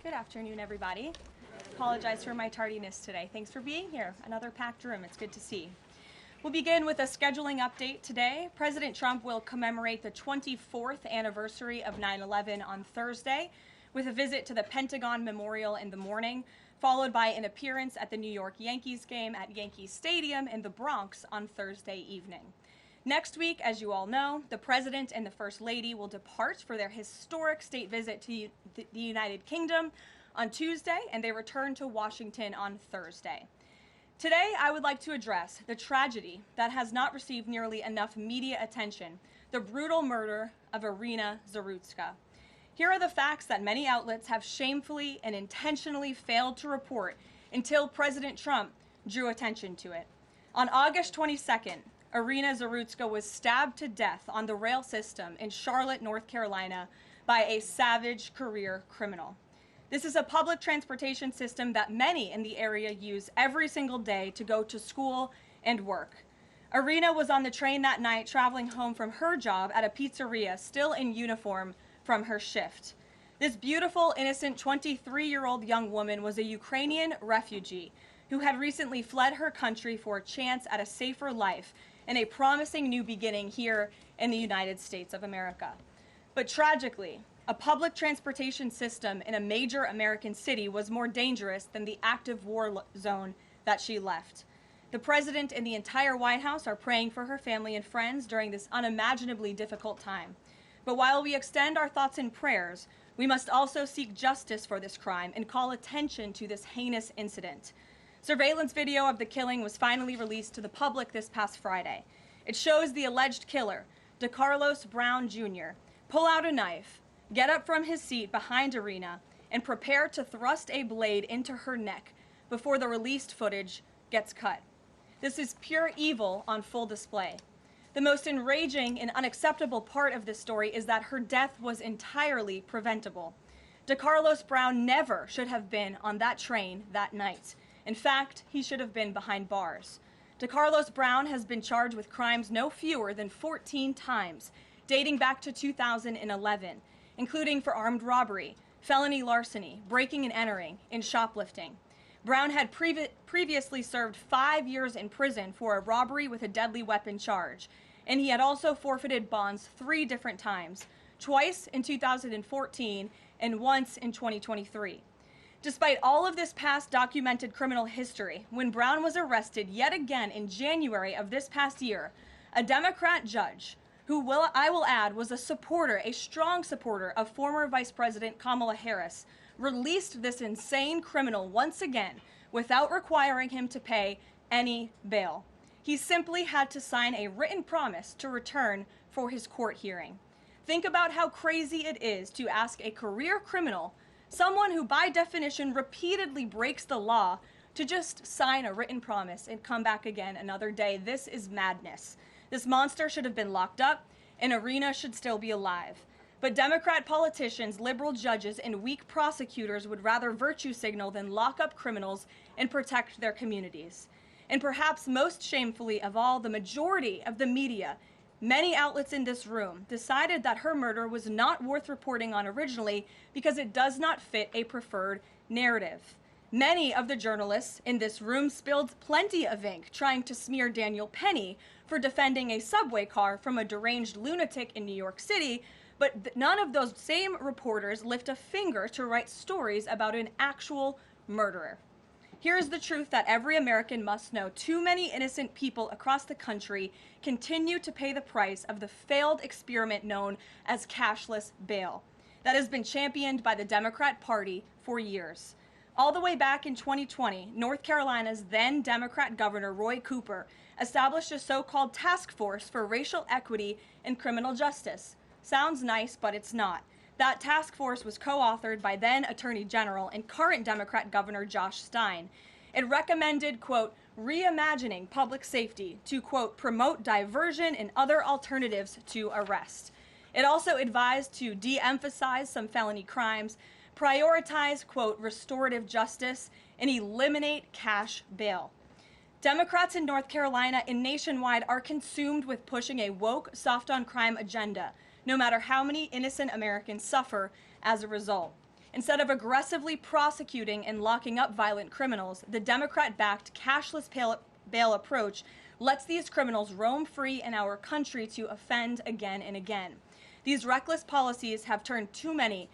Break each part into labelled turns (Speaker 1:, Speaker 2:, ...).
Speaker 1: Good afternoon, everybody. Apologize for my tardiness today. Thanks for being here. Another packed room. It's good to see. We'll begin with a scheduling update today. President Trump will commemorate the 24th anniversary of 9/11 on Thursday with a visit to the Pentagon Memorial in the morning, followed by an appearance at the New York Yankees game at Yankee Stadium in the Bronx on Thursday evening. Next week, as you all know, the President and the First Lady will depart for their historic state visit to the United Kingdom on Tuesday, and they return to Washington on Thursday. Today, I would like to address the tragedy that has not received nearly enough media attention, the brutal murder of Irina Zarutska. Here are the facts that many outlets have shamefully and intentionally failed to report until President Trump drew attention to it. On August 22nd, Irina Zarutska was stabbed to death on the rail system in Charlotte, North Carolina, by a savage career criminal. This is a public transportation system that many in the area use every single day to go to school and work. Irina was on the train that night traveling home from her job at a pizzeria, still in uniform from her shift. This beautiful, innocent 23-year-old young woman was a Ukrainian refugee who had recently fled her country for a chance at a safer life and a promising new beginning here in the United States of America. But tragically, a public transportation system in a major American city was more dangerous than the active war zone that she left. The President and the entire White House are praying for her family and friends during this unimaginably difficult time. But while we extend our thoughts and prayers, we must also seek justice for this crime and call attention to this heinous incident. Surveillance video of the killing was finally released to the public this past Friday. It shows the alleged killer, DeCarlos Brown Jr., pull out a knife, get up from his seat behind Irina, and prepare to thrust a blade into her neck before the released footage gets cut. This is pure evil on full display. The most enraging and unacceptable part of this story is that her death was entirely preventable. DeCarlos Brown never should have been on that train that night. In fact, he should have been behind bars. DeCarlos Brown has been charged with crimes no fewer than 14 times, dating back to 2011, including for armed robbery, felony larceny, breaking and entering, and shoplifting. Brown had previously served 5 years in prison for a robbery with a deadly weapon charge, and he had also forfeited bonds 3 different times, twice in 2014 and once in 2023. Despite all of this past documented criminal history, when Brown was arrested yet again in January of this past year, a Democrat judge, who I will add was a strong supporter of former Vice President Kamala Harris, released this insane criminal once again without requiring him to pay any bail. He simply had to sign a written promise to return for his court hearing. Think about how crazy it is to ask a career criminal, someone who by definition repeatedly breaks the law, to just sign a written promise and come back again another day. This is madness. This monster should have been locked up, and Irina should still be alive. But Democrat politicians, liberal judges, and weak prosecutors would rather virtue signal than lock up criminals and protect their communities. And perhaps most shamefully of all, the majority of the media, many outlets in this room, decided that her murder was not worth reporting on originally because it does not fit a preferred narrative. Many of the journalists in this room spilled plenty of ink trying to smear Daniel Penny for defending a subway car from a deranged lunatic in New York City, but none of those same reporters lift a finger to write stories about an actual murderer. Here is the truth that every American must know. Too many innocent people across the country continue to pay the price of the failed experiment known as cashless bail that has been championed by the Democrat Party for years. All the way back in 2020, North Carolina's then Democrat Governor Roy Cooper established a so-called task force for racial equity and criminal justice. Sounds nice, but it's not. That task force was co-authored by then Attorney General and current Democrat Governor Josh Stein. It recommended, quote, reimagining public safety to, quote, promote diversion and other alternatives to arrest. It also advised to de-emphasize some felony crimes, prioritize, quote, restorative justice, and eliminate cash bail. Democrats in North Carolina and nationwide are consumed with pushing a woke, soft-on-crime agenda, no matter how many innocent Americans suffer as a result. Instead of aggressively prosecuting and locking up violent criminals, the Democrat-backed cashless bail approach lets these criminals roam free in our country to offend again and again. These reckless policies have turned too many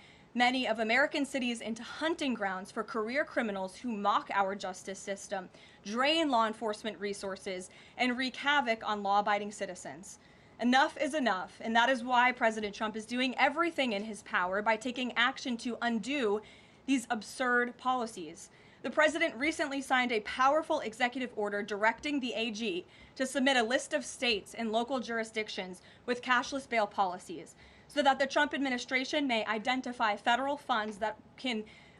Speaker 1: of American cities into hunting grounds for career criminals who mock our justice system, drain law enforcement resources, and wreak havoc on law-abiding citizens. Enough is enough, and that is why President Trump is doing everything in his power by taking action to undo these absurd policies. The president recently signed a powerful executive order directing the AG to submit a list of states and local jurisdictions with cashless bail policies, so that the Trump administration may identify federal funds that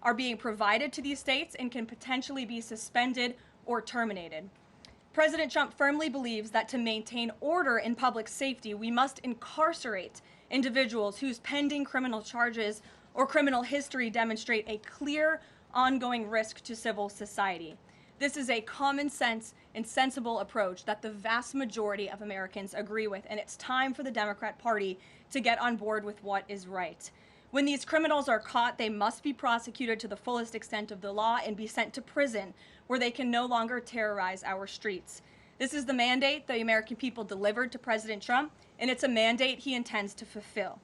Speaker 1: are being provided to these states and can potentially be suspended or terminated. President Trump firmly believes that to maintain order in public safety, we must incarcerate individuals whose pending criminal charges or criminal history demonstrate a clear, ongoing risk to civil society. This is a common sense and sensible approach that the vast majority of Americans agree with, and it's time for the Democrat Party to get on board with what is right. When these criminals are caught, they must be prosecuted to the fullest extent of the law and be sent to prison, where they can no longer terrorize our streets. This is the mandate the American people delivered to President Trump, and it's a mandate he intends to fulfill.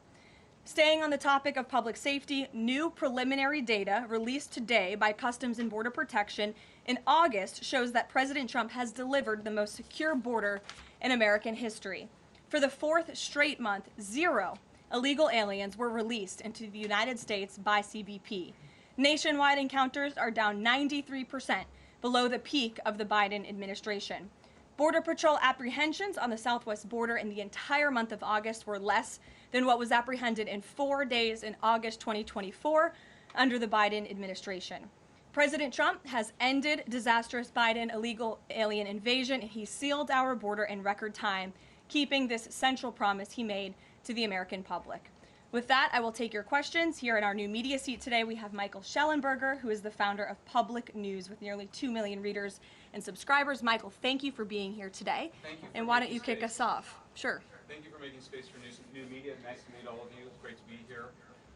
Speaker 1: Staying on the topic of public safety, new preliminary data released today by Customs and Border Protection in August shows that President Trump has delivered the most secure border in American history. For the fourth straight month, 0 illegal aliens were released into the United States by CBP. Nationwide encounters are down 93%, below the peak of the Biden administration. Border Patrol apprehensions on the southwest border in the entire month of August were less than what was apprehended in 4 days in August 2024 under the Biden administration. President Trump has ended disastrous Biden illegal alien invasion, and he sealed our border in record time, keeping this central promise he made to the American public. With that, I will take your questions. Here in our new media seat today, we have Michael Schellenberger, who is the founder of Public News with nearly 2 million readers and subscribers. Michael, thank you for being here today.
Speaker 2: Thank you.
Speaker 1: And why don't you kick us off? Sure.
Speaker 2: Thank you for making space for new media. Nice to meet all of you. It's great to be here.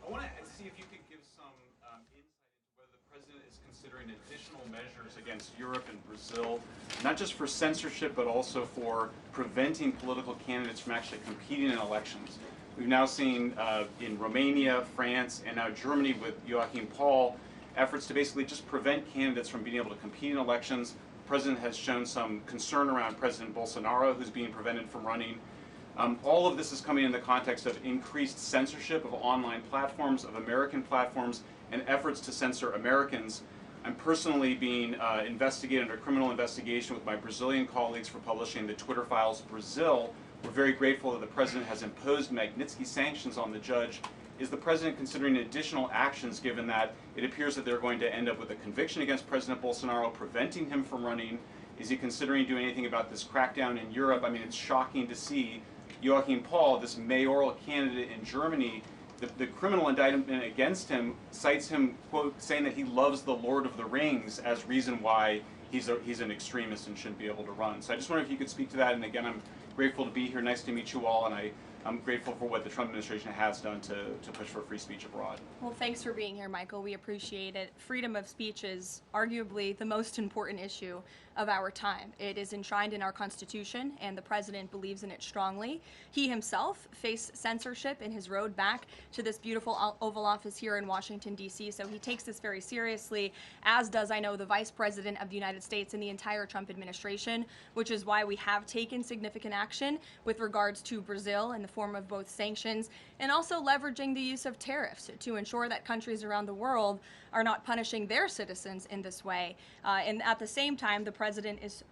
Speaker 2: I want to see if you could give some insight into whether the president is considering additional measures against Europe and Brazil, not just for censorship, but also for preventing political candidates from actually competing in elections. We've now seen in Romania, France, and now Germany with Joachim Paul, efforts to basically just prevent candidates from being able to compete in elections. The president has shown some concern around President Bolsonaro, who's being prevented from running. All of this is coming in the context of increased censorship of online platforms, of American platforms, and efforts to censor Americans. I'm personally being investigated under criminal investigation with my Brazilian colleagues for publishing the Twitter Files Brazil. We're very grateful that the president has imposed Magnitsky sanctions on the judge. Is the president considering additional actions, given that it appears that they're going to end up with a conviction against President Bolsonaro, preventing him from running? Is he considering doing anything about this crackdown in Europe? I mean, it's shocking to see Joachim Paul, this mayoral candidate in Germany, the criminal indictment against him cites him, quote, saying that he loves the Lord of the Rings as reason why he's an extremist and shouldn't be able to run. So I just wonder if you could speak to that. And again, I'm grateful to be here. Nice to meet you all. And I'm grateful for what the Trump administration has done to push for free speech abroad.
Speaker 1: Well, thanks for being here, Michael. We appreciate it. Freedom of speech is arguably the most important issue of our time. It is enshrined in our Constitution, and the president believes in it strongly. He himself faced censorship in his road back to this beautiful Oval Office here in Washington, D.C., so he takes this very seriously, as does, I know, the Vice President of the United States and the entire Trump administration, which is why we have taken significant action with regards to Brazil in the form of both sanctions and also leveraging the use of tariffs to ensure that countries around the world are not punishing their citizens in this way. And at the same time, the president is,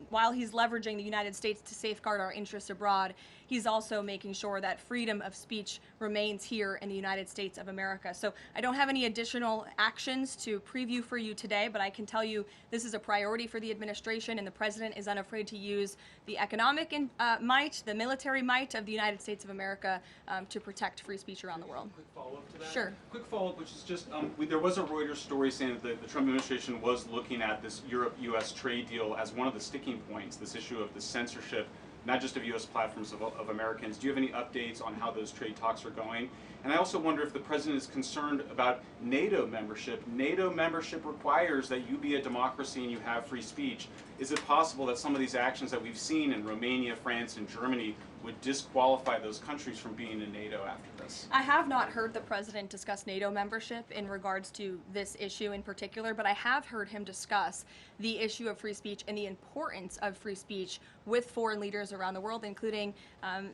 Speaker 1: while he's leveraging the United States to safeguard our interests abroad, he's also making sure that freedom of speech remains here in the United States of America. So I don't have any additional actions to preview for you today, but I can tell you this is a priority for the administration, and the president is unafraid to use the economic might, the military might of the United States of America to protect free speech around the world.
Speaker 2: Quick follow-up to that?
Speaker 1: Sure.
Speaker 2: Quick follow-up, which is just, there was a Reuters story saying that the Trump administration was looking at this Europe-U.S. trade deal as one of the sticking points, this issue of the censorship not just of U.S. platforms, of Americans. Do you have any updates on how those trade talks are going? And I also wonder if the president is concerned about NATO membership. NATO membership requires that you be a democracy and you have free speech. Is it possible that some of these actions that we've seen in Romania, France, and Germany would disqualify those countries from being in NATO after this?
Speaker 1: I have not heard the president discuss NATO membership in regards to this issue in particular, but I have heard him discuss the issue of free speech and the importance of free speech with foreign leaders around the world, including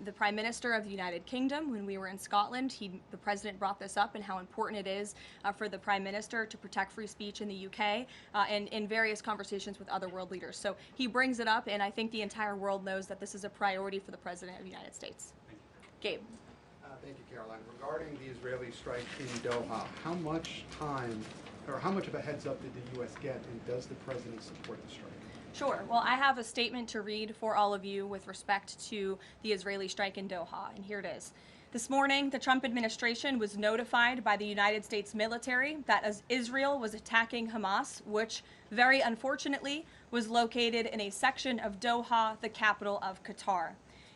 Speaker 1: the Prime Minister of the United Kingdom. When we were in Scotland, the president brought this up and how important it is for the Prime Minister to protect free speech in the UK and in various conversations with other world leaders. So he brings it up, and I think the entire world knows that this is a priority for the President of the United States. Gabe.
Speaker 3: Thank you, Caroline. Regarding the Israeli strike in Doha, how much time or how much of a heads up did the U.S. get, and does the president support the strike?
Speaker 1: Sure. Well, I have a statement to read for all of you with respect to the Israeli strike in Doha, and here it is. This morning, the Trump administration was notified by the United States military that as Israel was attacking Hamas, which very unfortunately was located in a section of Doha, the capital of Qatar.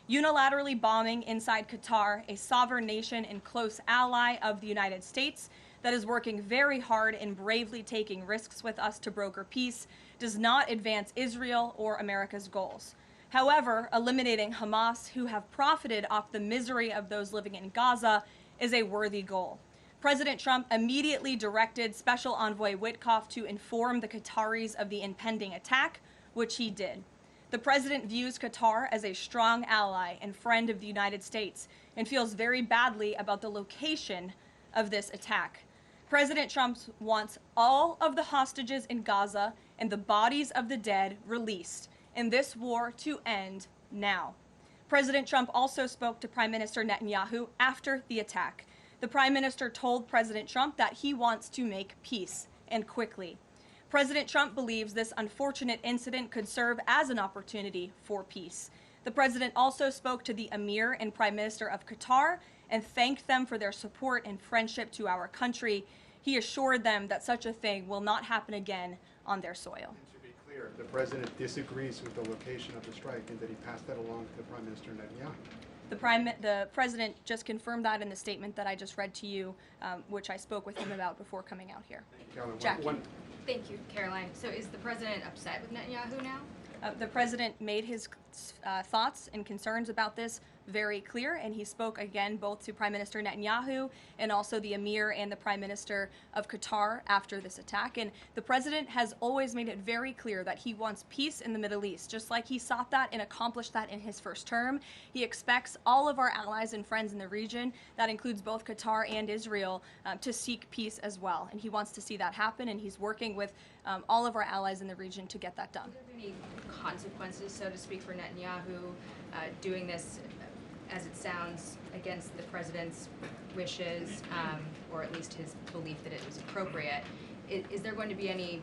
Speaker 1: Unilaterally bombing inside Qatar, a sovereign nation and close ally of the United States that is working very hard and bravely taking risks with us to broker peace, does not advance Israel or America's goals. However, eliminating Hamas, who have profited off the misery of those living in Gaza, is a worthy goal. President Trump immediately directed Special Envoy Witkoff to inform the Qataris of the impending attack, which he did. The president views Qatar as a strong ally and friend of the United States and feels very badly about the location of this attack. President Trump wants all of the hostages in Gaza and the bodies of the dead released, and this war to end now. President Trump also spoke to Prime Minister Netanyahu after the attack. The Prime Minister told President Trump that he wants to make peace, and quickly. President Trump believes this unfortunate incident could serve as an opportunity for peace. The president also spoke to the Emir and Prime Minister of Qatar and thanked them for their support and friendship to our country. He assured them that such a thing will not happen again on their soil.
Speaker 3: And to be clear, the president disagrees with the location of the strike, and that he passed that along to the Prime Minister Netanyahu.
Speaker 1: The president just confirmed that in the statement that I just read to you, which I spoke with him about before coming out here.
Speaker 3: Thank you, Caroline.
Speaker 1: Jackie.
Speaker 4: Thank you, Caroline. So is the president upset with Netanyahu now?
Speaker 1: The president made his thoughts and concerns about this very clear, and he spoke again both to Prime Minister Netanyahu and also the Emir and the Prime Minister of Qatar after this attack. And the president has always made it very clear that he wants peace in the Middle East, just like he sought that and accomplished that in his first term. He expects all of our allies and friends in the region, that includes both Qatar and Israel, to seek peace as well. And he wants to see that happen, and he's working with all of our allies in the region to get that done.
Speaker 4: Are there any consequences, so to speak, for Netanyahu doing this, as it sounds, against the president's wishes, or at least his belief that it was appropriate? Is there going to be any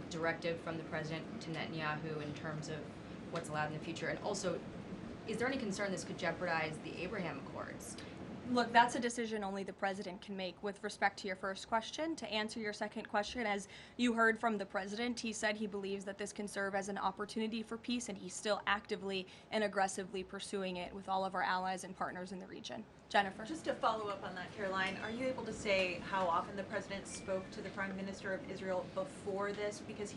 Speaker 4: directive from the president to Netanyahu in terms of what's allowed in the future? And also, is there any concern this could jeopardize the Abraham Accords?
Speaker 1: Look, that's a decision only the president can make. With respect to your first question, to answer your second question, as you heard from the president, he said he believes that this can serve as an opportunity for peace, and he's still actively and aggressively pursuing it with all of our allies and partners in the region. Jennifer?
Speaker 5: Just to follow up on that, Caroline, are you able to say how often the president spoke to the Prime Minister of Israel before this? Because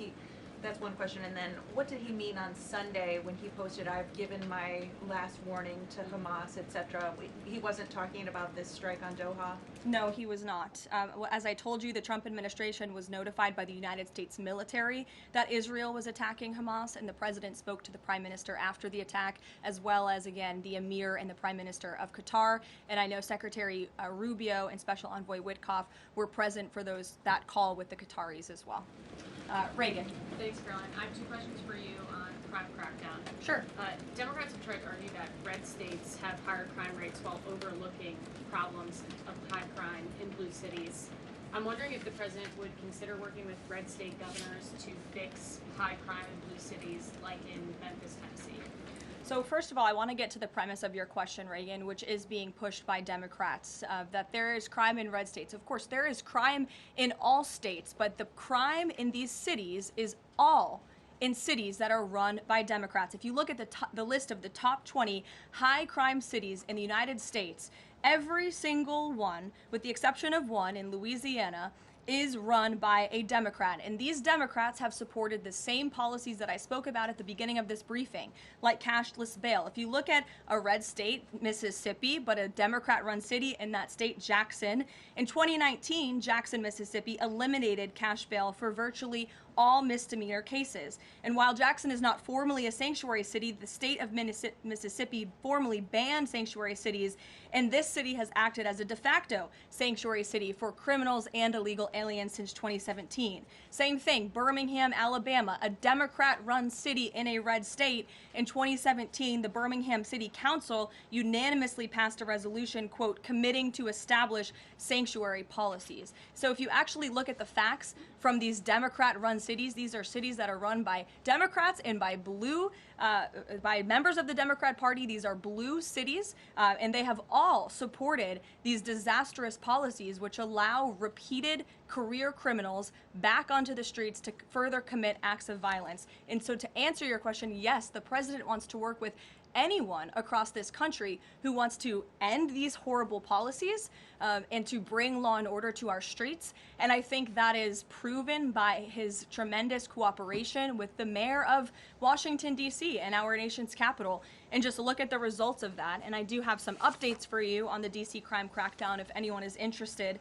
Speaker 5: that's one question. And then what did he mean on Sunday when he posted, "I've given my last warning to Hamas," etc.? He wasn't talking about this strike on Doha?
Speaker 1: No, he was not. As I told you, the Trump administration was notified by the United States military that Israel was attacking Hamas, and the president spoke to the Prime Minister after the attack, as well as, again, the Emir and the Prime Minister of Qatar. And I know Secretary Rubio and Special Envoy Witkoff were present for that call with the Qataris as well. Reagan.
Speaker 6: Thanks, Caroline. I have two questions for you on crime crackdown.
Speaker 1: Sure.
Speaker 6: Democrats have tried to argue that red states have higher crime rates while overlooking problems of high crime in blue cities. I'm wondering if the president would consider working with red state governors to fix high crime in blue cities like in Memphis, Tennessee.
Speaker 1: So first of all, I want to get to the premise of your question, Reagan, which is being pushed by Democrats, that there is crime in red states. Of course, there is crime in all states, but the crime in these cities is all in cities that are run by Democrats. If you look at the list of the top 20 high crime cities in the United States, every single one, with the exception of one in Louisiana, is run by a Democrat. And these Democrats have supported the same policies that I spoke about at the beginning of this briefing, like cashless bail. If you look at a red state, Mississippi, but a Democrat-run city in that state, Jackson, in 2019, Jackson, Mississippi eliminated cash bail for virtually all misdemeanor cases. And while Jackson is not formally a sanctuary city, the state of Mississippi formally banned sanctuary cities, and this city has acted as a de facto sanctuary city for criminals and illegal aliens since 2017. Same thing, Birmingham, Alabama, a Democrat-run city in a red state. In 2017, the Birmingham City Council unanimously passed a resolution, quote, committing to establish sanctuary policies. So if you actually look at the facts from these Democrat-run cities, these are cities that are run by Democrats and by by members of the Democrat Party. These are blue cities, and they have all supported these disastrous policies which allow repeated career criminals back onto the streets to further commit acts of violence. And so to answer your question, yes, the president wants to work with anyone across this country who wants to end these horrible policies and to bring law and order to our streets. And I think that is proven by his tremendous cooperation with the mayor of Washington, D.C. and our nation's capital. And just look at the results of that. And I do have some updates for you on the D.C. crime crackdown if anyone is interested.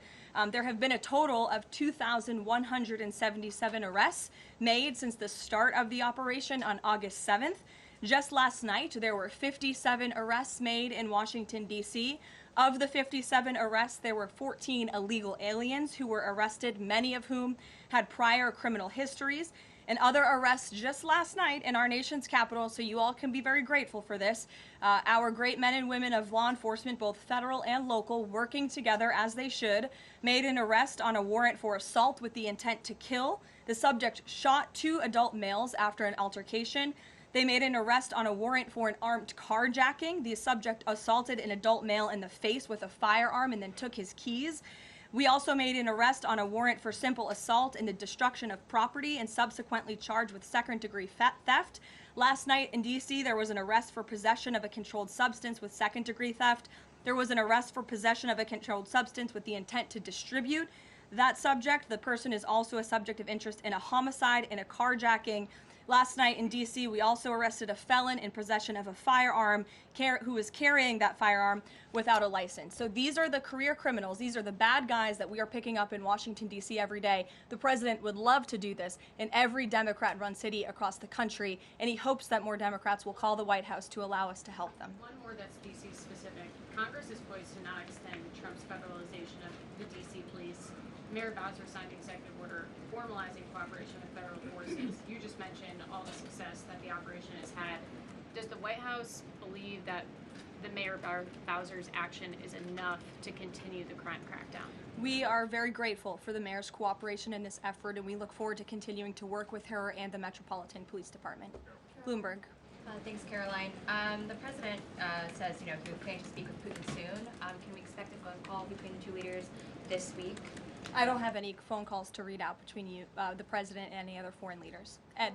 Speaker 1: There have been a total of 2,177 arrests made since the start of the operation on August 7th. Just last night, there were 57 arrests made in Washington, D.C. Of the 57 arrests, there were 14 illegal aliens who were arrested, many of whom had prior criminal histories. And other arrests just last night in our nation's capital, so you all can be very grateful for this. Our great men and women of law enforcement, both federal and local, working together as they should, made an arrest on a warrant for assault with the intent to kill. The subject shot 2 adult males after an altercation. They made an arrest on a warrant for an armed carjacking. The subject assaulted an adult male in the face with a firearm and then took his keys. We also made an arrest on a warrant for simple assault and the destruction of property and subsequently charged with second-degree theft. Last night in D.C., there was an arrest for possession of a controlled substance with second-degree theft. There was an arrest for possession of a controlled substance with the intent to distribute. That subject, the person is also a subject of interest in a homicide and a carjacking. Last night in D.C., we also arrested a felon in possession of a firearm who was carrying that firearm without a license. So these are the career criminals. These are the bad guys that we are picking up in Washington, D.C. every day. The president would love to do this in every Democrat-run city across the country, and he hopes that more Democrats will call the White House to allow us to help them.
Speaker 6: One more that's D.C. specific. Congress is poised to not extend Trump's federalization of the D.C. police. Mayor Bowser signed the executive order formalizing cooperation with federal forces. You just mentioned all the success that the operation has had. Does the White House believe that the Mayor Bowser's action is enough to continue the crime crackdown?
Speaker 1: We are very grateful for the mayor's cooperation in this effort, and we look forward to continuing to work with her and the Metropolitan Police Department. Bloomberg.
Speaker 4: Thanks, Caroline. The president says, he was planning to speak with Putin soon. Can we expect a phone call between the two leaders this week?
Speaker 1: I don't have any phone calls to read out between you, the president, and any other foreign leaders. Ed.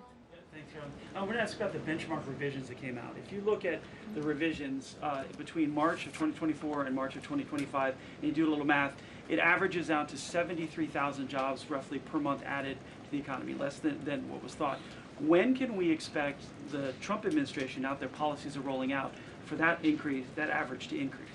Speaker 7: Thanks, Carolyn. I want to ask about the benchmark revisions that came out. If you look at the revisions between March of 2024 and March of 2025, and you do a little math, it averages out to 73,000 jobs roughly per month added to the economy, less than what was thought. When can we expect the Trump administration, now that their policies are rolling out, for that increase, that average to increase?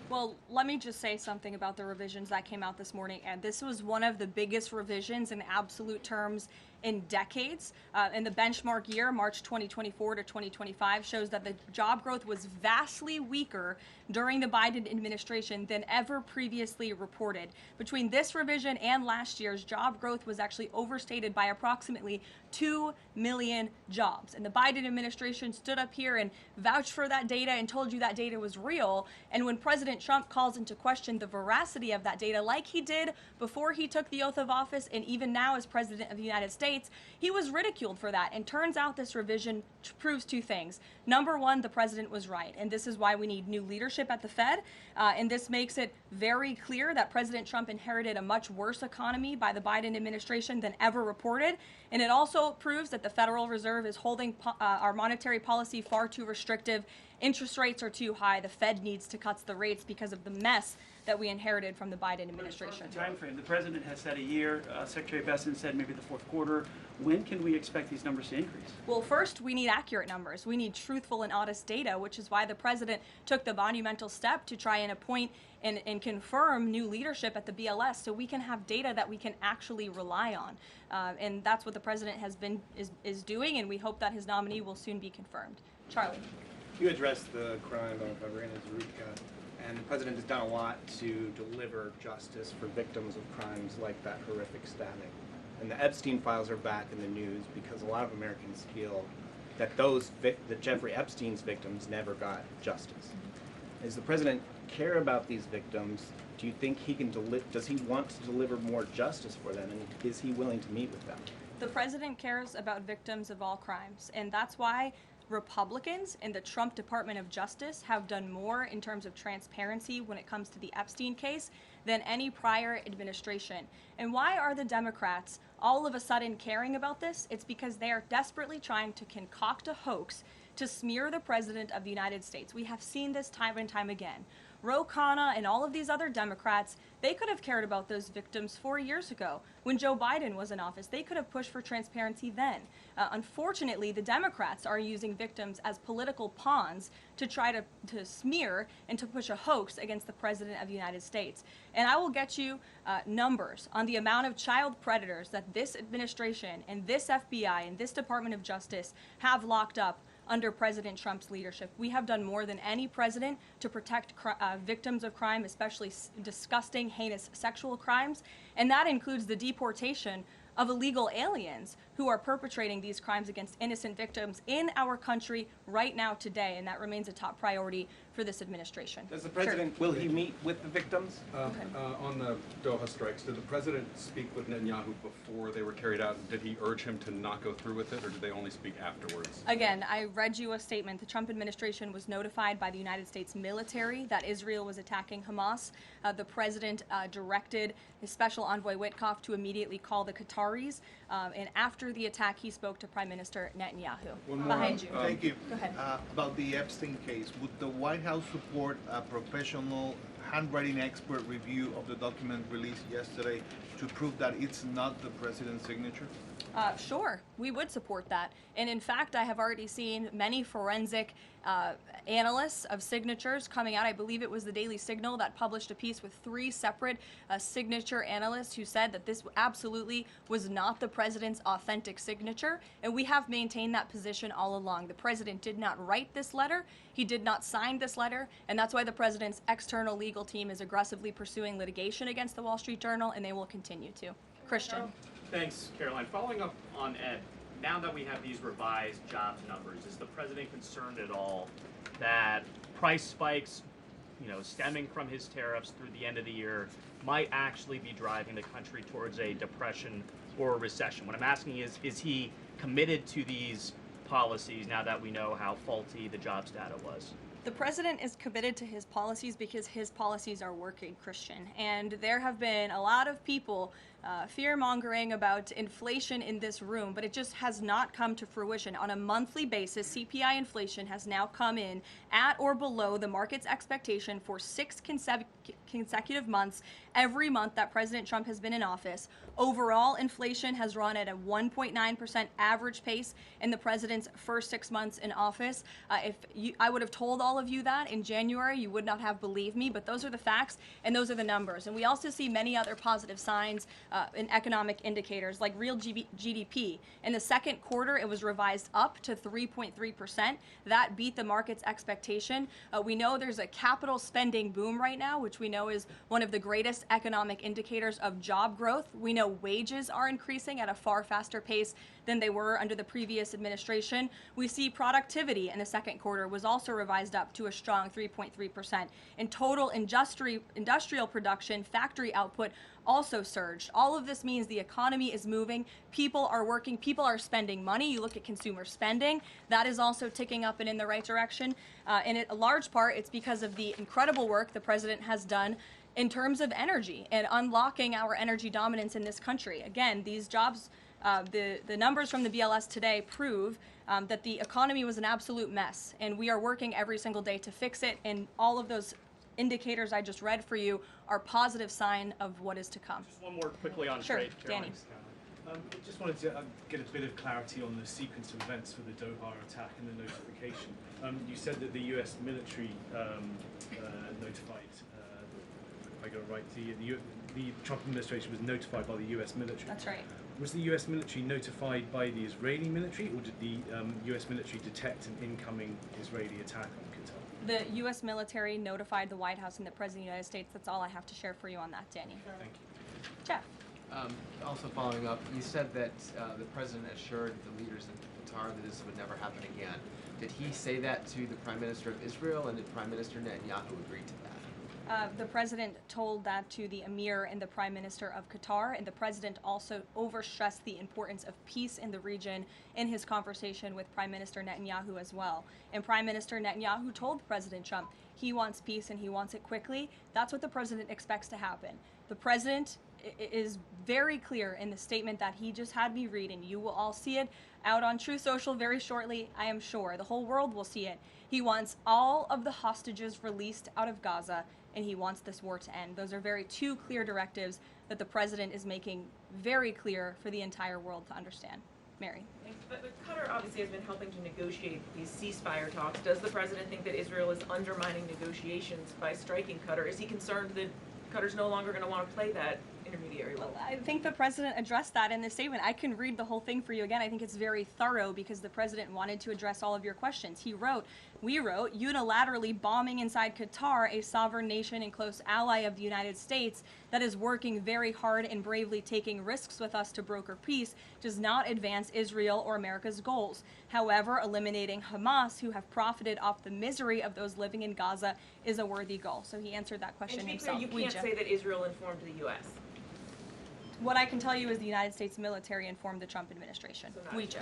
Speaker 1: Well, let me just say something about the revisions that came out this morning. And this was one of the biggest revisions in absolute terms in decades. And the benchmark year, March 2024 to 2025, shows that the job growth was vastly weaker during the Biden administration than ever previously reported. Between this revision and last year's, job growth was actually overstated by approximately 2 million jobs. And the Biden administration stood up here and vouched for that data and told you that data was real. And when President Trump calls into question the veracity of that data, like he did before he took the oath of office and even now as President of the United States, States, he was ridiculed for that. And turns out this revision proves two things. Number one, the president was right, and this is why we need new leadership at the Fed. And this makes it very clear that President Trump inherited a much worse economy by the Biden administration than ever reported. And it also proves that the Federal Reserve is holding our monetary policy far too restrictive. Interest rates are too high. The Fed needs to cut the rates because of the mess that we inherited from the Biden administration.
Speaker 7: Time frame. The president has said a year. Secretary Epstein said maybe the fourth quarter. When can we expect these numbers to increase?
Speaker 1: Well, first, we need accurate numbers. We need truthful and honest data, which is why the president took the monumental step to try and appoint and confirm new leadership at the BLS so we can have data that we can actually rely on. And that's what the president is doing, and we hope that his nominee will soon be confirmed. Charlie.
Speaker 8: You addressed the crime of Irina Zurika, and the president has done a lot to deliver justice for victims of crimes like that horrific stabbing. And the Epstein files are back in the news because a lot of Americans feel that that Jeffrey Epstein's victims never got justice. Does the president care about these victims? Do you think he can does he want to deliver more justice for them, and is he willing to meet with them?
Speaker 1: The president cares about victims of all crimes, and that's why Republicans in the Trump Department of Justice have done more in terms of transparency when it comes to the Epstein case than any prior administration. And why are the Democrats all of a sudden caring about this? It's because they are desperately trying to concoct a hoax to smear the President of the United States. We have seen this time and time again. Ro Khanna and all of these other Democrats, they could have cared about those victims 4 years ago. When Joe Biden was in office, they could have pushed for transparency then. Unfortunately, the Democrats are using victims as political pawns to try to smear and to push a hoax against the President of the United States. And I will get you numbers on the amount of child predators that this administration and this FBI and this Department of Justice have locked up under President Trump's leadership. We have done more than any president to protect victims of crime, especially disgusting, heinous sexual crimes. And that includes the deportation of illegal aliens who are perpetrating these crimes against innocent victims in our country right now today. And that remains a top priority for this administration.
Speaker 8: Does the president, will he meet with the victims?
Speaker 9: On the Doha strikes, did the president speak with Netanyahu before they were carried out? Did he urge him to not go through with it, or did they only speak afterwards?
Speaker 1: Again, I read you a statement. The Trump administration was notified by the United States military that Israel was attacking Hamas. The president directed his special envoy Witkoff to immediately call the Qataris. And after the attack, he spoke to Prime Minister Netanyahu.
Speaker 9: One more.
Speaker 1: Behind you.
Speaker 10: Thank you.
Speaker 1: Go ahead.
Speaker 10: About the Epstein case, would the White House support a professional handwriting expert review of the document released yesterday to prove that it's not the president's signature?
Speaker 1: Sure, we would support that. And in fact, I have already seen many forensic analysts of signatures coming out. I believe it was the Daily Signal that published a piece with 3 separate signature analysts who said that this absolutely was not the president's authentic signature. And we have maintained that position all along. The president did not write this letter. He did not sign this letter. And that's why the president's external legal team is aggressively pursuing litigation against the Wall Street Journal, and they will continue to. Christian.
Speaker 11: Thanks, Caroline. Following up on Ed, now that we have these revised jobs numbers, is the president concerned at all that price spikes, stemming from his tariffs through the end of the year might actually be driving the country towards a depression or a recession? What I'm asking is he committed to these policies now that we know how faulty the jobs data was?
Speaker 1: The president is committed to his policies because his policies are working, Christian. And there have been a lot of people fear-mongering about inflation in this room, but it just has not come to fruition. On a monthly basis, CPI inflation has now come in at or below the market's expectation for 6 consecutive months, every month that President Trump has been in office. Overall, inflation has run at a 1.9% average pace in the president's first 6 months in office. I would have told all of you that in January, you would not have believed me, but those are the facts and those are the numbers. And we also see many other positive signs in economic indicators like real GDP. In the second quarter, it was revised up to 3.3%. That beat the market's expectation. We know there's a capital spending boom right now, which we know is one of the greatest economic indicators of job growth. We know wages are increasing at a far faster pace than they were under the previous administration. We see productivity in the second quarter was also revised up to a strong 3.3%. In total industrial production, factory output also surged, All of this means the economy is moving, people are working, people are spending money. You look at consumer spending, that is also ticking up and in the right direction. And a large part, it's because of the incredible work the president has done in terms of energy and unlocking our energy dominance in this country. Again, these jobs, the numbers from the BLS today prove that the economy was an absolute mess, and we are working every single day to fix it, and all of those indicators I just read for you are positive sign of what is to come.
Speaker 11: Just one more quickly on
Speaker 1: Sure,
Speaker 11: trade,
Speaker 1: Danny.
Speaker 12: I just wanted to get a bit of clarity on the sequence of events for the Doha attack and the notification. You said that the U.S. military notified, if I got it right, the Trump administration was notified by the U.S. military.
Speaker 1: That's right.
Speaker 12: Was the U.S. military notified by the Israeli military, or did the U.S. military detect an incoming Israeli attack on Qatar?
Speaker 1: The U.S. military notified the White House and the President of the United States. That's all I have to share for you on that, Danny.
Speaker 12: Thank you.
Speaker 1: Jeff.
Speaker 13: Also following up, you said that the president assured the leaders in Qatar that this would never happen again. Did he say that to the Prime Minister of Israel, and did Prime Minister Netanyahu agree to that?
Speaker 1: The president told that to the emir and the prime minister of Qatar, and the president also overstressed the importance of peace in the region in his conversation with Prime Minister Netanyahu as well. And Prime Minister Netanyahu told President Trump he wants peace and he wants it quickly. That's what the president expects to happen. The president is very clear in the statement that he just had me read, and you will all see it out on True Social very shortly, I am sure. The whole world will see it. He wants all of the hostages released out of Gaza, and he wants this war to end. Those are two clear directives that the president is making very clear for the entire world to understand. Mary.
Speaker 14: Thanks. But Qatar obviously has been helping to negotiate these ceasefire talks. Does the president think that Israel is undermining negotiations by striking Qatar? Is he concerned that Qatar's no longer going to want to play that intermediary role?
Speaker 1: I think the president addressed that in the statement. I can read the whole thing for you again. I think it's very thorough because the president wanted to address all of your questions. We wrote, unilaterally bombing inside Qatar, a sovereign nation and close ally of the United States that is working very hard and bravely taking risks with us to broker peace, does not advance Israel or America's goals. However, eliminating Hamas, who have profited off the misery of those living in Gaza, is a worthy goal. So he answered that question
Speaker 14: and to be
Speaker 1: himself.
Speaker 14: clear, you can't say that Israel informed the U.S.
Speaker 1: What I can tell you is the United States military informed the Trump administration.
Speaker 15: Thank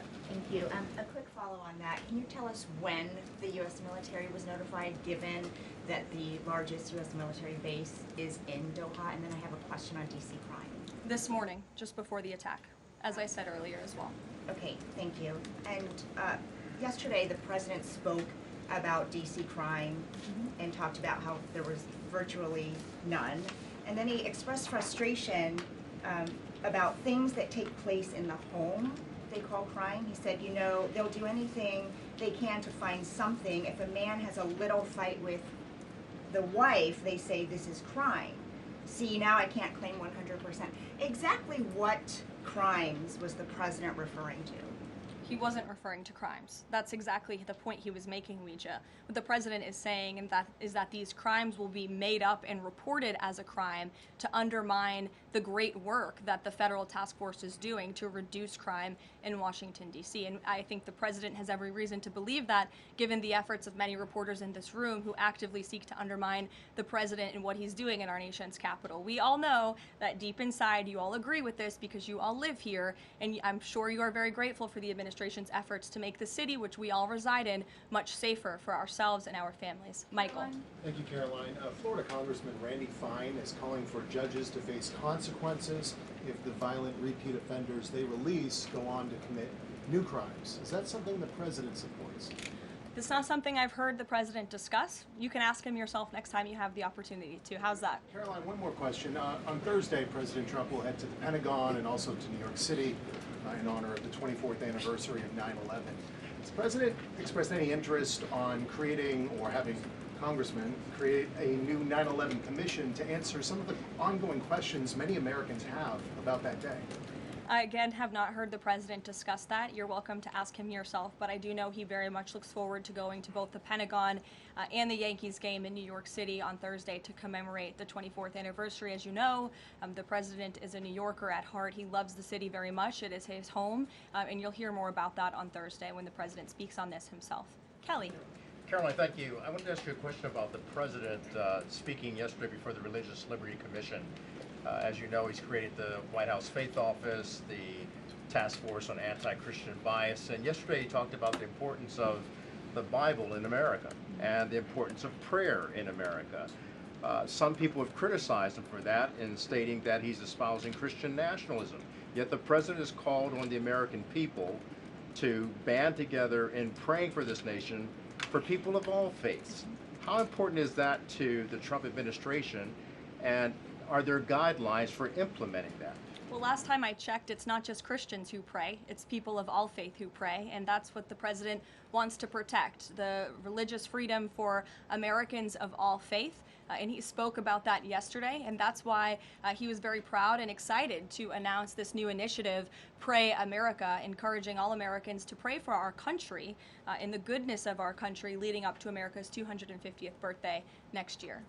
Speaker 15: you. A quick follow on that. Can you tell us when the U.S. military was notified, given that the largest U.S. military base is in Doha? And then I have a question on D.C. crime.
Speaker 1: This morning, just before the attack, as I said earlier as well.
Speaker 15: Okay, thank you. And yesterday, the president spoke about D.C. crime and talked about how there was virtually none. And then he expressed frustration about things that take place in the home they call crime. He said, you know, they'll do anything they can to find something. If a man has a little fight with the wife, they say this is crime. See, now I can't claim 100%. Exactly what crimes was the president referring to?
Speaker 1: He wasn't referring to crimes. That's exactly the point he was making, Ouija. What the president is saying is that these crimes will be made up and reported as a crime to undermine the great work that the federal task force is doing to reduce crime in Washington, D.C. And I think the president has every reason to believe that, given the efforts of many reporters in this room who actively seek to undermine the president and what he's doing in our nation's capital. We all know that deep inside you all agree with this because you all live here, and I'm sure you are very grateful for the administration's efforts to make the city, which we all reside in, much safer for ourselves and our families. Michael.
Speaker 16: Thank you, Caroline. Florida Congressman Randy Fine is calling for judges to face consequences if the violent repeat offenders they release go on to commit new crimes. Is that something the president supports?
Speaker 1: It's not something I've heard the president discuss. You can ask him yourself next time you have the opportunity to. How's that?
Speaker 16: Caroline, one more question. On Thursday, President Trump will head to the Pentagon and also to New York City in honor of the 24th anniversary of 9/11. Has the president expressed any interest on creating or having congressmen create a new 9/11 commission to answer some of the ongoing questions many Americans have about that day?
Speaker 1: I, again, have not heard the president discuss that. You're welcome to ask him yourself, but I do know he very much looks forward to going to both the Pentagon and the Yankees game in New York City on Thursday to commemorate the 24th anniversary. As you know, the president is a New Yorker at heart. He loves the city very much. It is his home, and you'll hear more about that on Thursday when the president speaks on this himself. Kelly.
Speaker 17: Caroline, thank you. I wanted to ask you a question about the president speaking yesterday before the Religious Liberty Commission. As you know, he's created the White House Faith Office, the Task Force on Anti-Christian Bias, and yesterday he talked about the importance of the Bible in America and the importance of prayer in America. Some people have criticized him for that in stating that he's espousing Christian nationalism. Yet the president has called on the American people to band together in praying for this nation for people of all faiths. How important is that to the Trump administration, and are there guidelines for implementing that?
Speaker 1: Well, last time I checked, it's not just Christians who pray, it's people of all faith who pray, and that's what the president wants to protect, the religious freedom for Americans of all faith. And he spoke about that yesterday, and that's why he was very proud and excited to announce this new initiative, Pray America, encouraging all Americans to pray for our country and the goodness of our country leading up to America's 250th birthday next year.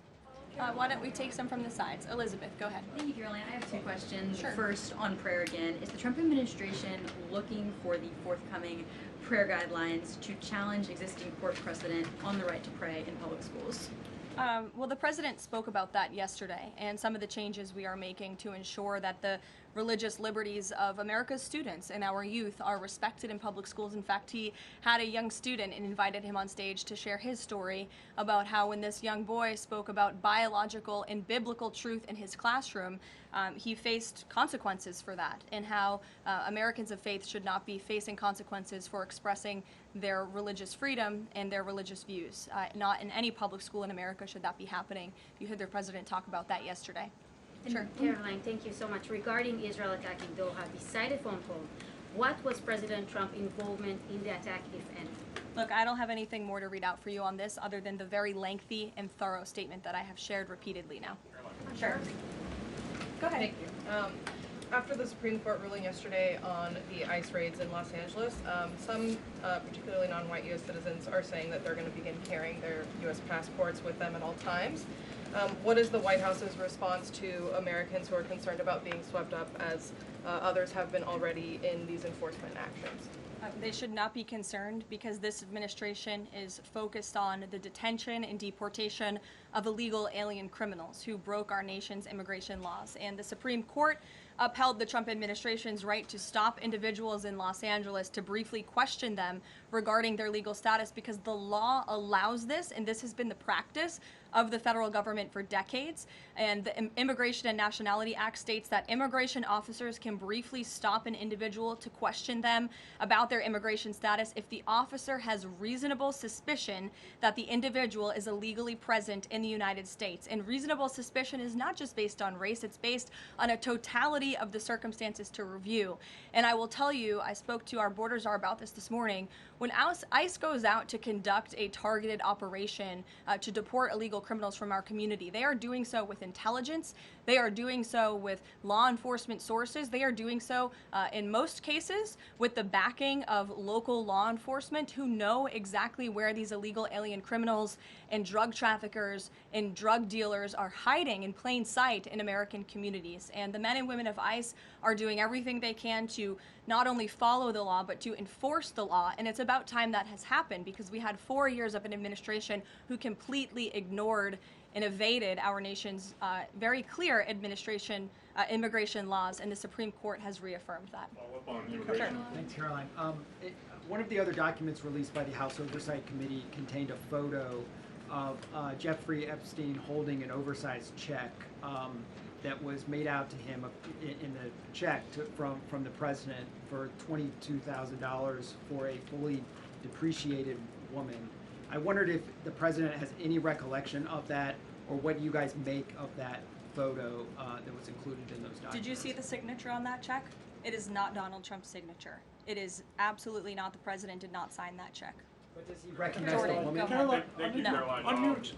Speaker 1: Why don't we take some from the sides? Elizabeth, go ahead.
Speaker 18: Thank you, Caroline. I have two questions.
Speaker 1: Sure.
Speaker 18: First, on prayer again. Is the Trump administration looking for the forthcoming prayer guidelines to challenge existing court precedent on the right to pray in public schools?
Speaker 1: Well, the president spoke about that yesterday, and some of the changes we are making to ensure that the religious liberties of America's students and our youth are respected in public schools. In fact, he had a young student and invited him on stage to share his story about how when this young boy spoke about biological and biblical truth in his classroom, he faced consequences for that, and how Americans of faith should not be facing consequences for expressing their religious freedom and their religious views. Not in any public school in America should that be happening. You heard the president talk about that yesterday.
Speaker 19: And
Speaker 1: Sure.
Speaker 19: Caroline, thank you so much. Regarding Israel attacking Doha, beside the phone call, what was President Trump's involvement in the attack, if any?
Speaker 1: Look, I don't have anything more to read out for you on this other than the very lengthy and thorough statement that I have shared repeatedly now.
Speaker 20: Sure.
Speaker 1: Go ahead.
Speaker 20: Thank you. After the Supreme Court ruling yesterday on the ICE raids in Los Angeles, some, particularly non-white U.S. citizens, are saying that they're going to begin carrying their U.S. passports with them at all times. What is the White House's response to Americans who are concerned about being swept up, as others have been already, in these enforcement actions?
Speaker 1: They should not be concerned, because this administration is focused on the detention and deportation of illegal alien criminals who broke our nation's immigration laws. And the Supreme Court upheld the Trump administration's right to stop individuals in Los Angeles to briefly question them regarding their legal status, because the law allows this, and this has been the practice of the federal government for decades. And the Immigration and Nationality Act states that immigration officers can briefly stop an individual to question them about their immigration status if the officer has reasonable suspicion that the individual is illegally present in the United States. And reasonable suspicion is not just based on race, it's based on a totality of the circumstances to review. And I will tell you, I spoke to our border czar about this morning. When ICE goes out to conduct a targeted operation to deport illegal criminals from our community, they are doing so with intelligence, they are doing so with law enforcement sources, they are doing so in most cases with the backing of local law enforcement who know exactly where these illegal alien criminals and drug traffickers and drug dealers are hiding in plain sight in American communities. And the men and women of ICE are doing everything they can to not only follow the law, but to enforce the law. And it's about time that has happened, because we had 4 years of an administration who completely ignored and evaded our nation's very clear immigration laws, and the Supreme Court has reaffirmed that.
Speaker 21: Sure. Thanks, Caroline. One of the other documents released by the House Oversight Committee contained a photo of Jeffrey Epstein holding an oversized check that was made out to him in the check from the president for $22,000 for a fully depreciated woman. I wondered if the president has any recollection of that, or what you guys make of that photo that was included in those documents.
Speaker 1: Did you see the signature on that check? It is not Donald Trump's signature. It is absolutely not. The president did not sign that check.
Speaker 21: But does he recognize the
Speaker 1: Jordan,
Speaker 21: woman?
Speaker 1: go
Speaker 22: Caroline,
Speaker 1: ahead.
Speaker 22: thank you,
Speaker 1: No.
Speaker 22: Caroline.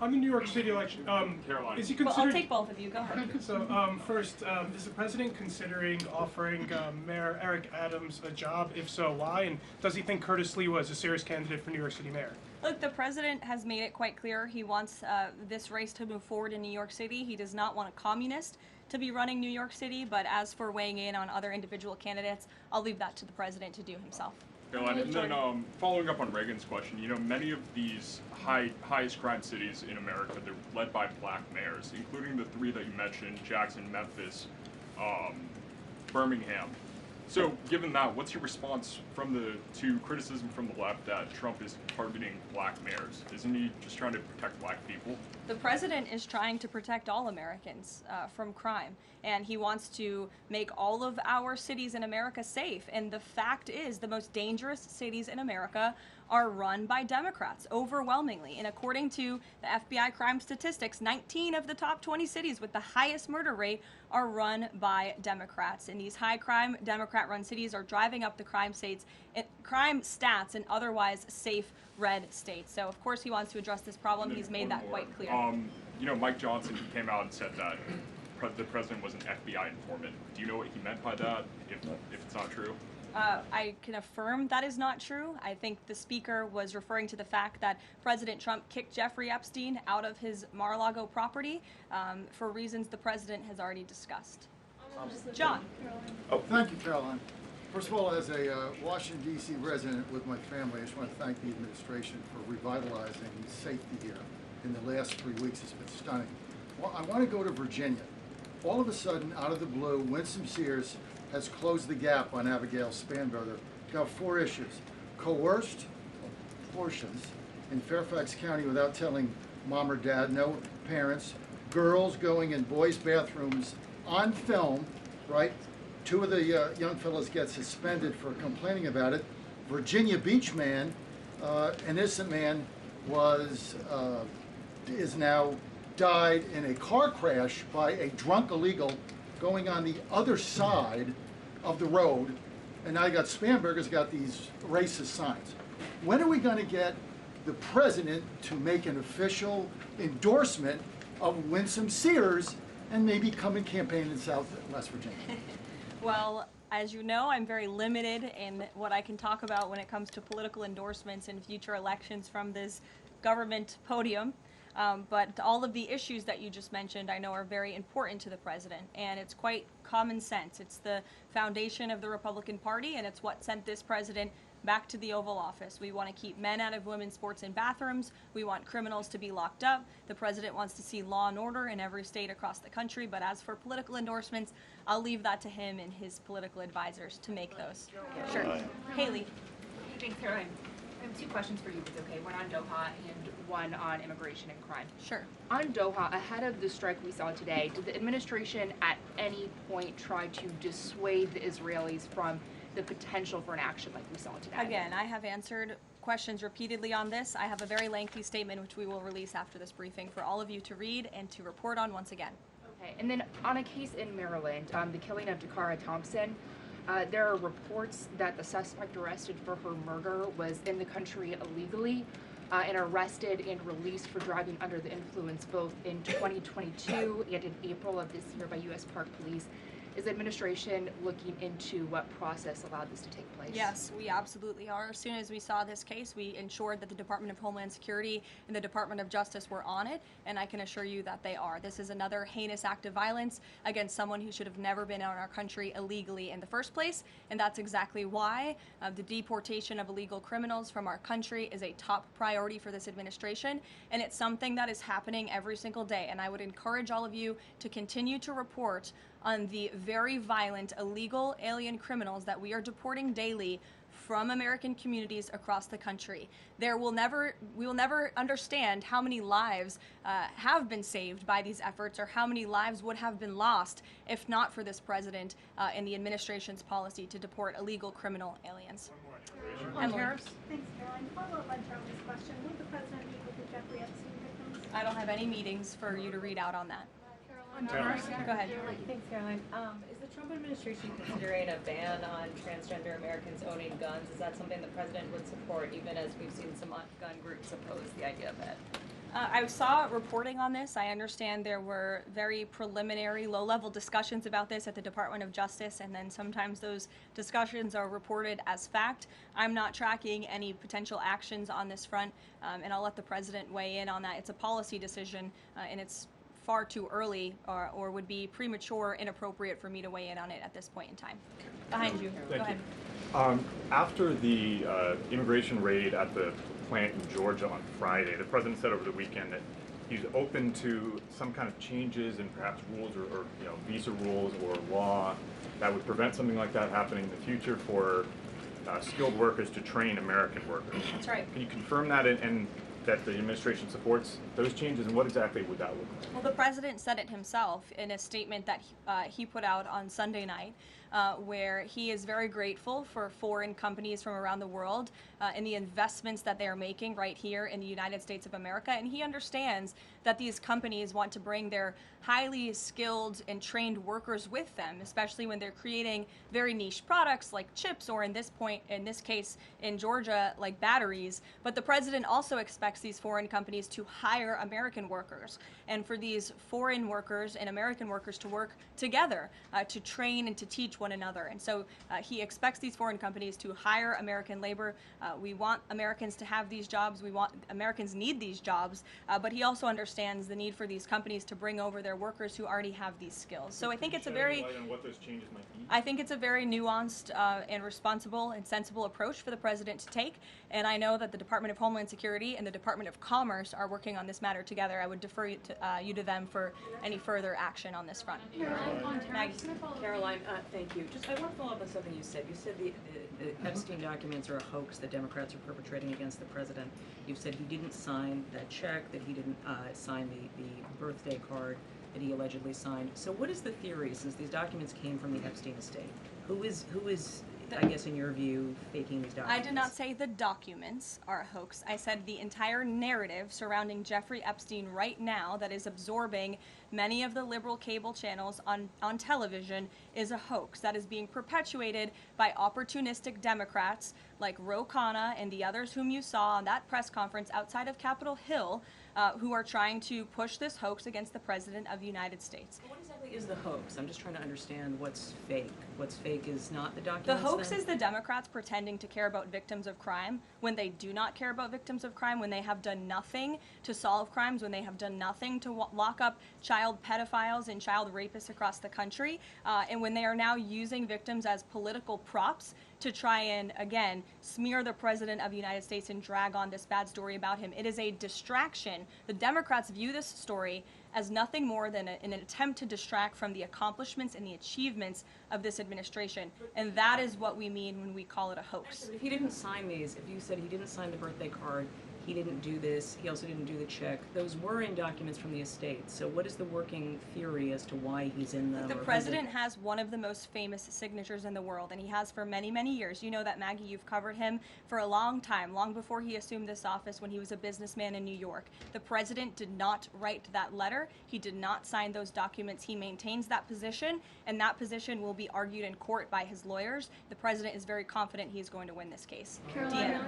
Speaker 22: On the New York City election,
Speaker 11: Caroline.
Speaker 22: is he
Speaker 1: Well,
Speaker 22: considering?
Speaker 1: I'll take both of you. Go ahead.
Speaker 22: So first, is the president considering offering Mayor Eric Adams a job? If so, why? And does he think Curtis Lee was a serious candidate for New York City mayor?
Speaker 1: Look, the president has made it quite clear he wants this race to move forward in New York City. He does not want a communist to be running New York City, but as for weighing in on other individual candidates, I'll leave that to the president to do himself.
Speaker 2: Caroline, and then following up on Reagan's question, many of these highest crime cities in America, they're led by black mayors, including the three that you mentioned, Jackson, Memphis, Birmingham. So given that, what's your response to criticism from the left that Trump is targeting black mayors? Isn't he just trying to protect black people?
Speaker 1: The president is trying to protect all Americans from crime, and he wants to make all of our cities in America safe. And the fact is, the most dangerous cities in America are run by Democrats, overwhelmingly. And according to the FBI crime statistics, 19 of the top 20 cities with the highest murder rate are run by Democrats. And these high-crime, Democrat-run cities are driving up the crime stats in otherwise safe red states. So, of course, he wants to address this problem. He's made that quite clear.
Speaker 2: Mike Johnson, he came out and said that the president was an FBI informant. Do you know what he meant by that, if it's not true?
Speaker 1: I can affirm that is not true. I think the speaker was referring to the fact that President Trump kicked Jeffrey Epstein out of his Mar-a-Lago property for reasons the president has already discussed. John.
Speaker 3: Oh, thank you, Caroline. First of all, as a Washington, D.C. resident with my family, I just want to thank the administration for revitalizing safety here. In the last 3 weeks, it's been stunning. Well, I want to go to Virginia. All of a sudden, out of the blue, Winsome Sears has closed the gap on Abigail Spanberger. Got 4 issues. Coerced abortions in Fairfax County without telling mom or dad, no parents. Girls going in boys' bathrooms on film, right? 2 of the young fellows get suspended for complaining about it. Virginia Beach man, an innocent man, is now died in a car crash by a drunk illegal going on the other side of the road, and now you got Spanberger's got these racist signs. When are we going to get the president to make an official endorsement of Winsome Sears and maybe come and campaign in South and West Virginia?
Speaker 1: Well, as you know, I'm very limited in what I can talk about when it comes to political endorsements in future elections from this government podium. But all of the issues that you just mentioned, I know, are very important to the president, and it's quite common sense. It's the foundation of the Republican Party, and it's what sent this president back to the Oval Office. We want to keep men out of women's sports and bathrooms. We want criminals to be locked up. The president wants to see law and order in every state across the country. But as for political endorsements, I'll leave that to him and his political advisors to make those. Sure. Haley.
Speaker 23: Thanks, Caroline. I have 2 questions for you, if it's okay. One on Doha and one on immigration and crime.
Speaker 1: Sure.
Speaker 23: On Doha, ahead of the strike we saw today, did the administration at any point try to dissuade the Israelis from the potential for an action like we saw today?
Speaker 1: Again, I have answered questions repeatedly on this. I have a very lengthy statement which we will release after this briefing for all of you to read and to report on once again.
Speaker 23: Okay, and then on a case in Maryland, the killing of Dakara Thompson, there are reports that the suspect arrested for her murder was in the country illegally and arrested and released for driving under the influence both in 2022 and in April of this year by U.S. Park Police. Is the administration looking into what process allowed this to take place?
Speaker 1: Yes, we absolutely are. As soon as we saw this case, we ensured that the Department of Homeland Security and the Department of Justice were on it, and I can assure you that they are. This is another heinous act of violence against someone who should have never been in our country illegally in the first place, and that's exactly why the deportation of illegal criminals from our country is a top priority for this administration, and it's something that is happening every single day. And I would encourage all of you to continue to report on the very violent illegal alien criminals that we are deporting daily from American communities across the country. We will never understand how many lives have been saved by these efforts, or how many lives would have been lost if not for this president and the administration's policy to deport illegal criminal aliens.
Speaker 24: On tariffs? Thanks, Caroline. Follow up on Charlie's question. Will the president meet with the Jeffrey Epstein victims?
Speaker 1: I don't have any meetings for you to read out on that.
Speaker 24: Go
Speaker 1: ahead.
Speaker 25: Thanks, Caroline. Is the Trump administration considering a ban on transgender Americans owning guns? Is that something the president would support, even as we've seen some gun groups oppose the idea of it?
Speaker 1: I saw reporting on this. I understand there were very preliminary, low-level discussions about this at the Department of Justice, and then sometimes those discussions are reported as fact. I'm not tracking any potential actions on this front, and I'll let the president weigh in on that. It's a policy decision, and it's far too early or would be premature, inappropriate for me to weigh in on it at this point in time. Behind you. Go ahead.
Speaker 2: After the immigration raid at the plant in Georgia on Friday, the president said over the weekend that he's open to some kind of changes in perhaps rules or visa rules or law that would prevent something like that happening in the future for skilled workers to train American workers.
Speaker 1: That's right.
Speaker 2: Can you confirm that and that the administration supports those changes, and what exactly would that look like?
Speaker 1: Well, the president said it himself in a statement that he put out on Sunday night, where he is very grateful for foreign companies from around the world and the investments that they are making right here in the United States of America. And he understands that these companies want to bring their highly skilled and trained workers with them, especially when they're creating very niche products like chips, or in this case in Georgia, like batteries. But the president also expects these foreign companies to hire American workers, and for these foreign workers and American workers to work together to train and to teach one another. And so he expects these foreign companies to hire American labor. We want Americans to have these jobs. Americans need these jobs, but he also understands the need for these companies to bring over their workers who already have these skills. So I think it's a very,
Speaker 2: what those changes might be?
Speaker 1: I think it's a very nuanced and responsible and sensible approach for the president to take. And I know that the Department of Homeland Security and the Department of Commerce are working on this matter together. I would defer you to them for any further action on this front.
Speaker 14: Maggie. Caroline, thank you. Just I want to follow up on something you said. You said the Epstein documents are a hoax that Democrats are perpetrating against the president. You've said he didn't sign that check, that he didn't sign the birthday card that he allegedly signed. So what is the theory, since these documents came from the Epstein estate? Who is I guess in your view, faking these documents?
Speaker 1: I did not say the documents are a hoax. I said the entire narrative surrounding Jeffrey Epstein right now that is absorbing many of the liberal cable channels on television is a hoax that is being perpetuated by opportunistic Democrats like Ro Khanna and the others whom you saw on that press conference outside of Capitol Hill, who are trying to push this hoax against the President of the United States.
Speaker 14: What exactly is the hoax? I'm just trying to understand what's fake. What's fake is not the
Speaker 1: The
Speaker 14: documents.
Speaker 1: hoax is the Democrats pretending to care about victims of crime when they do not care about victims of crime, when they have done nothing to solve crimes, when they have done nothing to lock up child pedophiles and child rapists across the country, and when they are now using victims as political props to try and, again, smear the President of the United States and drag on this bad story about him. It is a distraction. The Democrats view this story as nothing more than an attempt to distract from the accomplishments and the achievements of this administration. And that is what we mean when we call it a hoax.
Speaker 14: If he didn't sign these, if you said he didn't sign the birthday card, he didn't do this, he also didn't do the check, those were in documents from the estate. So what is the working theory as to why he's in them?
Speaker 1: The president has one of the most famous signatures in the world, and he has for many, many years. You know that, Maggie, you've covered him for a long time, long before he assumed this office when he was a businessman in New York. The president did not write that letter. He did not sign those documents. He maintains that position, and that position will be argued in court by his lawyers. The president is very confident he's going to win this case.
Speaker 4: Caroline,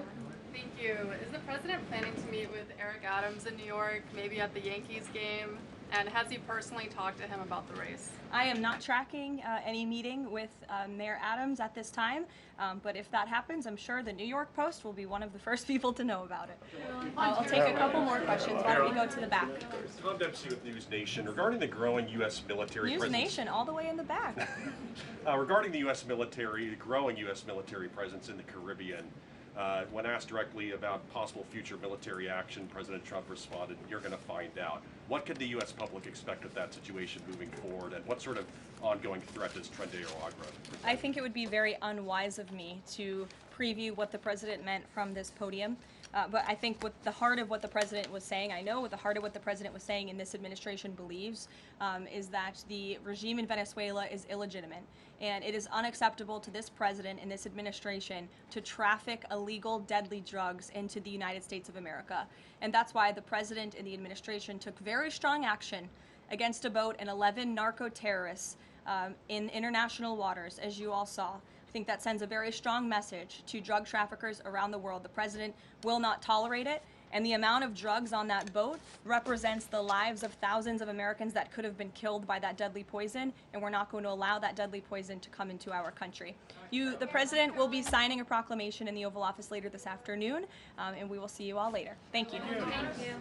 Speaker 4: thank you. Is the president planning to meet with Eric Adams in New York, maybe at the Yankees game? And has he personally talked to him about the race?
Speaker 1: I am not tracking any meeting with Mayor Adams at this time, but if that happens, I'm sure the New York Post will be one of the first people to know about it. I'll take a couple more questions. Why don't we go to the back?
Speaker 5: Tom Dempsey with News Nation. Regarding the growing U.S. military
Speaker 1: News
Speaker 5: presence...
Speaker 1: Nation, all the way in the back.
Speaker 5: Regarding the U.S. military, the growing U.S. military presence in the Caribbean, when asked directly about possible future military action, President Trump responded, "You're going to find out." What can the U.S. public expect of that situation moving forward, and what sort of ongoing threat does Trendeo Agra?
Speaker 1: I think it would be very unwise of me to preview what the president meant from this podium. But I think what the heart of what the president was saying, I know what the heart of what the president was saying in this administration believes, is that the regime in Venezuela is illegitimate. And it is unacceptable to this president and this administration to traffic illegal, deadly drugs into the United States of America. And that's why the president and the administration took very strong action against a boat and 11 narco-terrorists in international waters, as you all saw. I think that sends a very strong message to drug traffickers around the world. The president will not tolerate it, and the amount of drugs on that boat represents the lives of thousands of Americans that could have been killed by that deadly poison, and we're not going to allow that deadly poison to come into our country. The president will be signing a proclamation in the Oval Office later this afternoon, and we will see you all later. Thank you.
Speaker 4: Thank you.